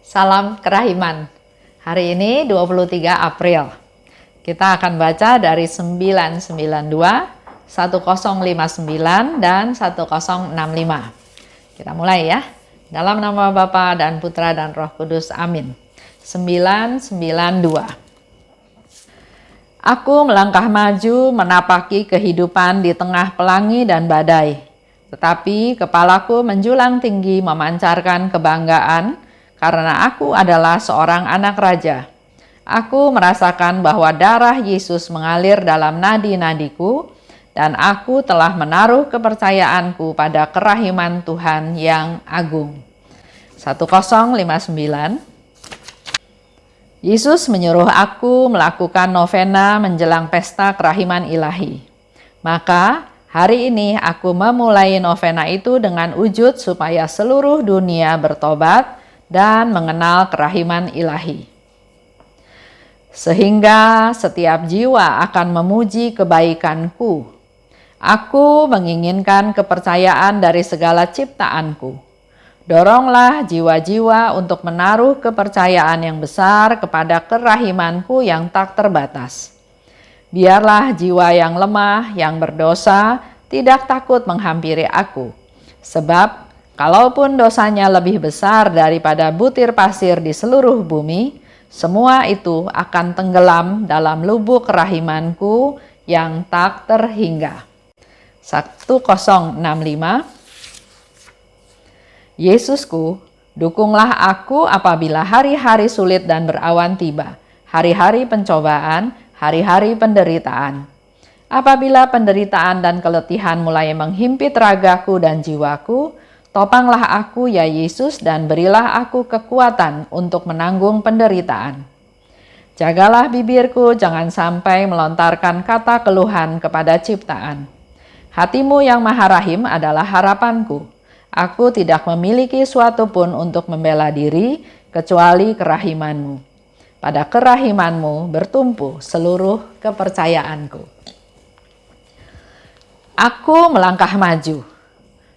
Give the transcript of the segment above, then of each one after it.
Salam Kerahiman. Hari ini 23 April. Kita akan baca dari 992, 1059 dan 1065. Kita mulai ya. Dalam nama Bapa dan Putra dan Roh Kudus. Amin. 992. Aku melangkah maju menapaki kehidupan di tengah pelangi dan badai. Tetapi kepalaku menjulang tinggi memancarkan kebanggaan karena aku adalah seorang anak raja. Aku merasakan bahwa darah Yesus mengalir dalam nadi-nadiku dan aku telah menaruh kepercayaanku pada kerahiman Tuhan yang agung. 1059. Yesus menyuruh aku melakukan novena menjelang pesta kerahiman ilahi. Maka hari ini aku memulai novena itu dengan wujud supaya seluruh dunia bertobat dan mengenal kerahiman ilahi. Sehingga setiap jiwa akan memuji kebaikanku. Aku menginginkan kepercayaan dari segala ciptaanku. Doronglah jiwa-jiwa untuk menaruh kepercayaan yang besar kepada kerahimanku yang tak terbatas. Biarlah jiwa yang lemah, yang berdosa, tidak takut menghampiri aku. Sebab kalaupun dosanya lebih besar daripada butir pasir di seluruh bumi, semua itu akan tenggelam dalam lubuk kerahimanku yang tak terhingga. 1065. Yesusku, dukunglah aku apabila hari-hari sulit dan berawan tiba, hari-hari pencobaan, hari-hari penderitaan. Apabila penderitaan dan keletihan mulai menghimpit ragaku dan jiwaku, topanglah aku ya Yesus dan berilah aku kekuatan untuk menanggung penderitaan. Jagalah bibirku jangan sampai melontarkan kata keluhan kepada ciptaan. Hatimu yang maha rahim adalah harapanku. Aku tidak memiliki suatu pun untuk membela diri kecuali kerahimanmu. Pada kerahimanmu bertumpu seluruh kepercayaanku. Aku melangkah maju,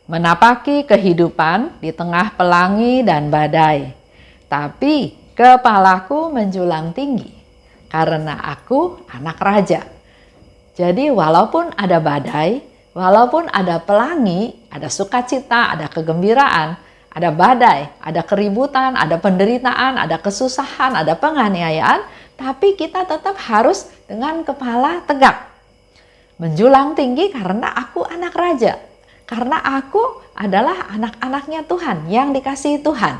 menapaki kehidupan di tengah pelangi dan badai. Tapi kepalaku menjulang tinggi karena aku anak raja. Jadi walaupun ada badai, walaupun ada pelangi, ada sukacita, ada kegembiraan, ada badai, ada keributan, ada penderitaan, ada kesusahan, ada penganiayaan, tapi kita tetap harus dengan kepala tegak. Menjulang tinggi karena aku anak raja. Karena aku adalah anak-anaknya Tuhan yang dikasihi Tuhan.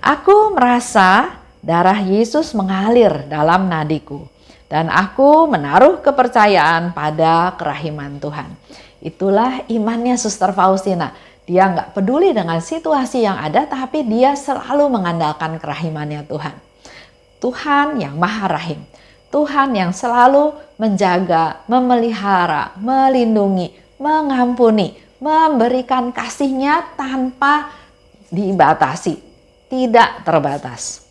Aku merasa darah Yesus mengalir dalam nadiku. Dan aku menaruh kepercayaan pada kerahiman Tuhan. Itulah imannya Suster Faustina. Dia nggak peduli dengan situasi yang ada, tapi dia selalu mengandalkan kerahimannya Tuhan. Tuhan yang maha rahim. Tuhan yang selalu menjaga, memelihara, melindungi, mengampuni, memberikan kasih-Nya tanpa dibatasi, tidak terbatas.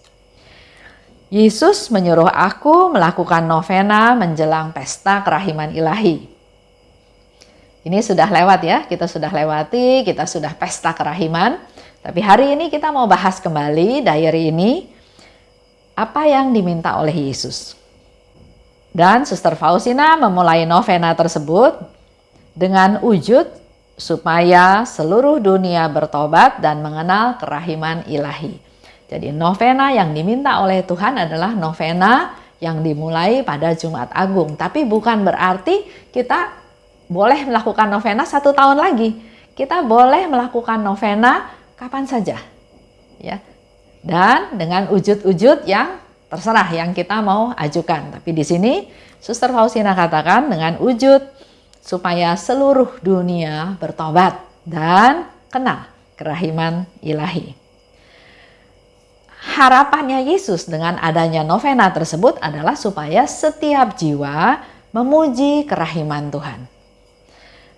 Yesus menyuruh aku melakukan novena menjelang pesta kerahiman ilahi. Ini sudah lewat ya, kita sudah lewati, kita sudah pesta kerahiman. Tapi hari ini kita mau bahas kembali diary ini, apa yang diminta oleh Yesus. Dan Suster Faustina memulai novena tersebut dengan wujud supaya seluruh dunia bertobat dan mengenal kerahiman ilahi. Jadi novena yang diminta oleh Tuhan adalah novena yang dimulai pada Jumat Agung. Tapi bukan berarti kita boleh melakukan novena 1 tahun lagi. Kita boleh melakukan novena kapan saja. Ya. Dan dengan wujud-wujud yang terserah yang kita mau ajukan. Tapi di sini Suster Faustina katakan dengan wujud supaya seluruh dunia bertobat dan kenal kerahiman ilahi. Harapannya Yesus dengan adanya novena tersebut adalah supaya setiap jiwa memuji kerahiman Tuhan.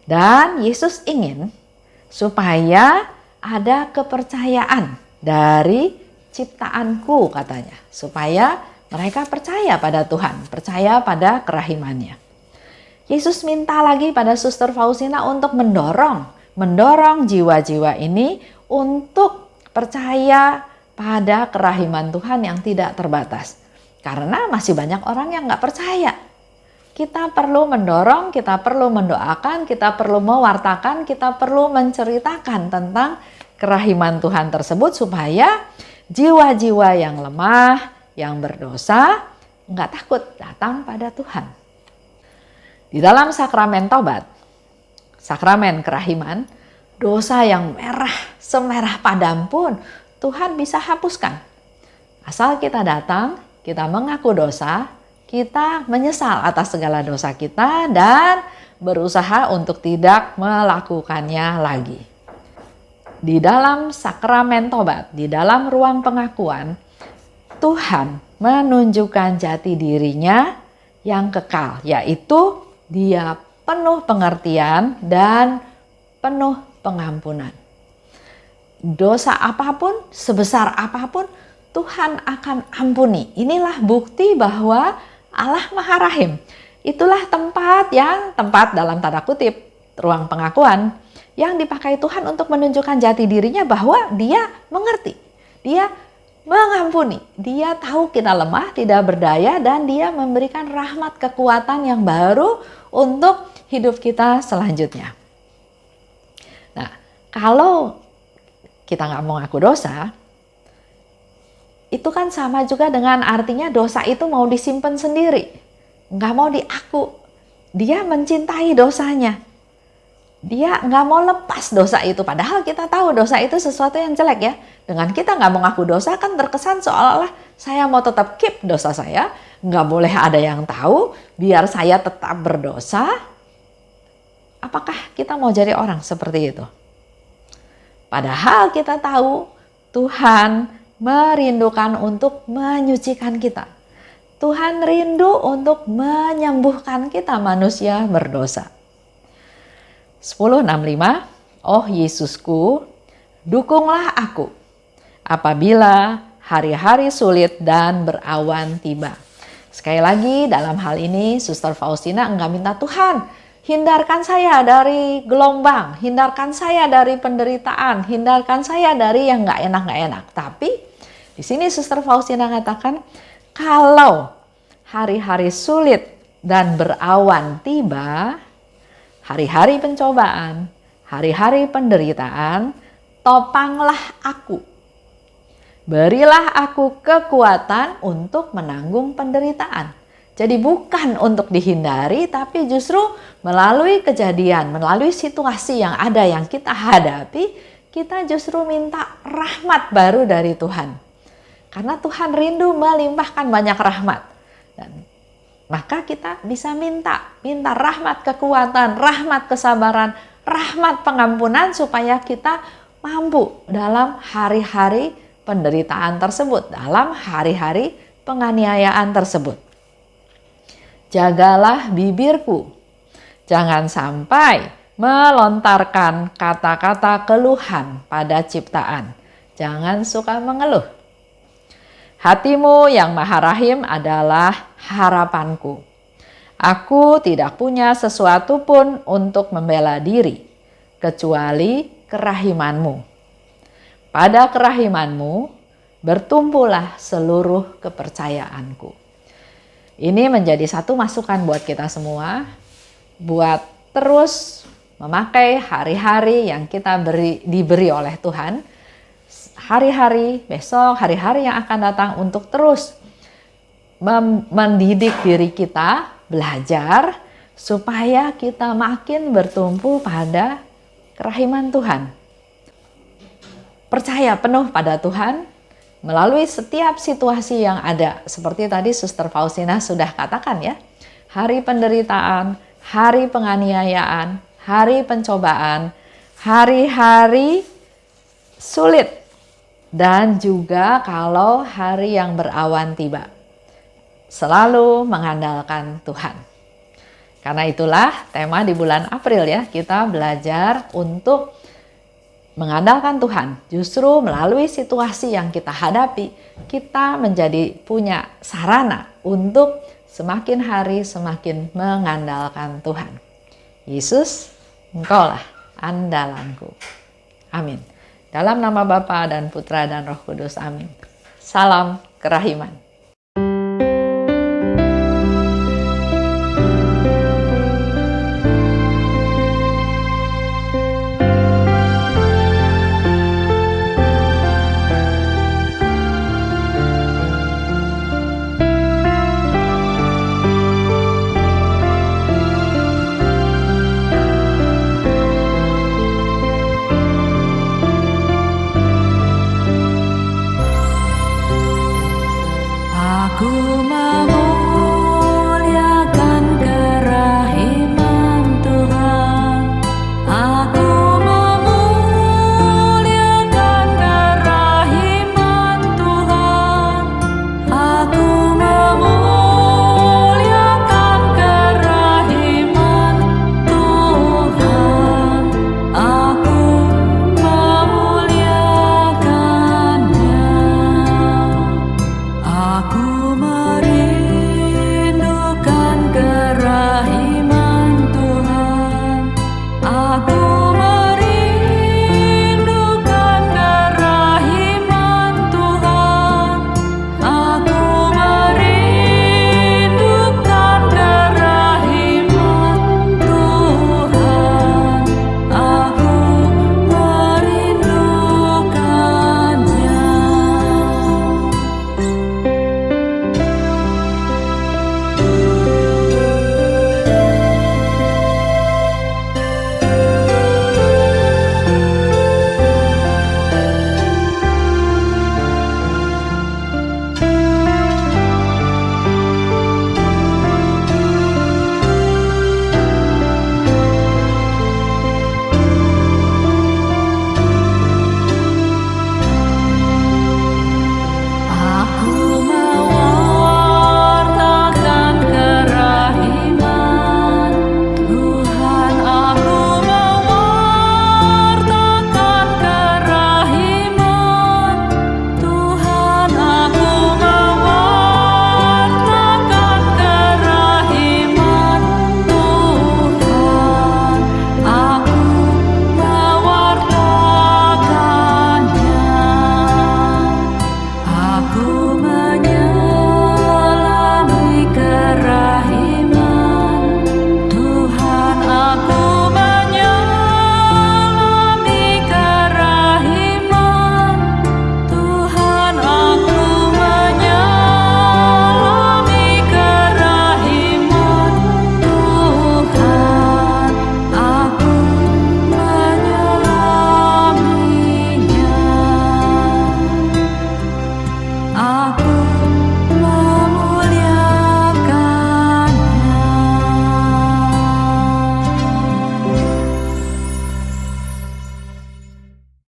Dan Yesus ingin supaya ada kepercayaan dari ciptaanku katanya. Supaya mereka percaya pada Tuhan, percaya pada kerahimannya. Yesus minta lagi pada Suster Faustina untuk mendorong jiwa-jiwa ini untuk percaya pada kerahiman Tuhan yang tidak terbatas. Karena masih banyak orang yang nggak percaya. Kita perlu mendorong, kita perlu mendoakan, kita perlu mewartakan, kita perlu menceritakan tentang kerahiman Tuhan tersebut supaya jiwa-jiwa yang lemah, yang berdosa, nggak takut datang pada Tuhan. Di dalam sakramen tobat, sakramen kerahiman, dosa yang merah, semerah padam pun Tuhan bisa hapuskan. Asal kita datang, kita mengaku dosa, kita menyesal atas segala dosa kita dan berusaha untuk tidak melakukannya lagi. Di dalam sakramen tobat, di dalam ruang pengakuan, Tuhan menunjukkan jati dirinya yang kekal, yaitu Dia penuh pengertian dan penuh pengampunan. Dosa apapun, sebesar apapun, Tuhan akan ampuni. Inilah bukti bahwa Allah Maha Rahim. Itulah tempat dalam tanda kutip, ruang pengakuan yang dipakai Tuhan untuk menunjukkan jati dirinya bahwa Dia mengerti, Dia mengampuni, Dia tahu kita lemah, tidak berdaya, dan Dia memberikan rahmat kekuatan yang baru untuk hidup kita selanjutnya. Nah, kalau kita nggak mau ngaku dosa, itu kan sama juga dengan artinya dosa itu mau disimpan sendiri, nggak mau diaku. Dia mencintai dosanya. Dia nggak mau lepas dosa itu, padahal kita tahu dosa itu sesuatu yang jelek ya. Dengan kita nggak mau ngaku dosa kan terkesan seolah-olah saya mau tetap keep dosa saya, nggak boleh ada yang tahu, biar saya tetap berdosa. Apakah kita mau jadi orang seperti itu? Padahal kita tahu Tuhan merindukan untuk menyucikan kita. Tuhan rindu untuk menyembuhkan kita manusia berdosa. 10:65, oh Yesusku, dukunglah aku apabila hari-hari sulit dan berawan tiba. Sekali lagi dalam hal ini Suster Faustina enggak minta Tuhan, hindarkan saya dari gelombang, hindarkan saya dari penderitaan, hindarkan saya dari yang enggak enak. Tapi di sini Suster Faustina katakan, kalau hari-hari sulit dan berawan tiba, hari-hari pencobaan, hari-hari penderitaan, topanglah aku. Berilah aku kekuatan untuk menanggung penderitaan. Jadi bukan untuk dihindari, tapi justru melalui kejadian, melalui situasi yang ada yang kita hadapi, kita justru minta rahmat baru dari Tuhan. Karena Tuhan rindu melimpahkan banyak rahmat. Dan maka kita bisa minta rahmat kekuatan, rahmat kesabaran, rahmat pengampunan supaya kita mampu dalam hari-hari penderitaan tersebut, dalam hari-hari penganiayaan tersebut. Jagalah bibirku, jangan sampai melontarkan kata-kata keluhan pada ciptaan. Jangan suka mengeluh. Hatimu yang Maha Rahim adalah harapanku. Aku tidak punya sesuatu pun untuk membela diri, kecuali kerahimanmu. Pada kerahimanmu bertumpulah seluruh kepercayaanku. Ini menjadi satu masukan buat kita semua, buat terus memakai hari-hari yang kita diberi oleh Tuhan, hari-hari besok, hari-hari yang akan datang untuk terus mendidik diri kita, belajar supaya kita makin bertumpu pada kerahiman Tuhan. Percaya penuh pada Tuhan melalui setiap situasi yang ada. Seperti tadi Suster Faustina sudah katakan ya, hari penderitaan, hari penganiayaan, hari pencobaan, hari-hari sulit, dan juga kalau hari yang berawan tiba. Selalu mengandalkan Tuhan. Karena itulah tema di bulan April ya, kita belajar untuk mengandalkan Tuhan. Justru melalui situasi yang kita hadapi, kita menjadi punya sarana untuk semakin hari semakin mengandalkan Tuhan. Yesus, Engkaulah andalanku. Amin. Dalam nama Bapa dan Putra dan Roh Kudus. Amin. Salam kerahiman.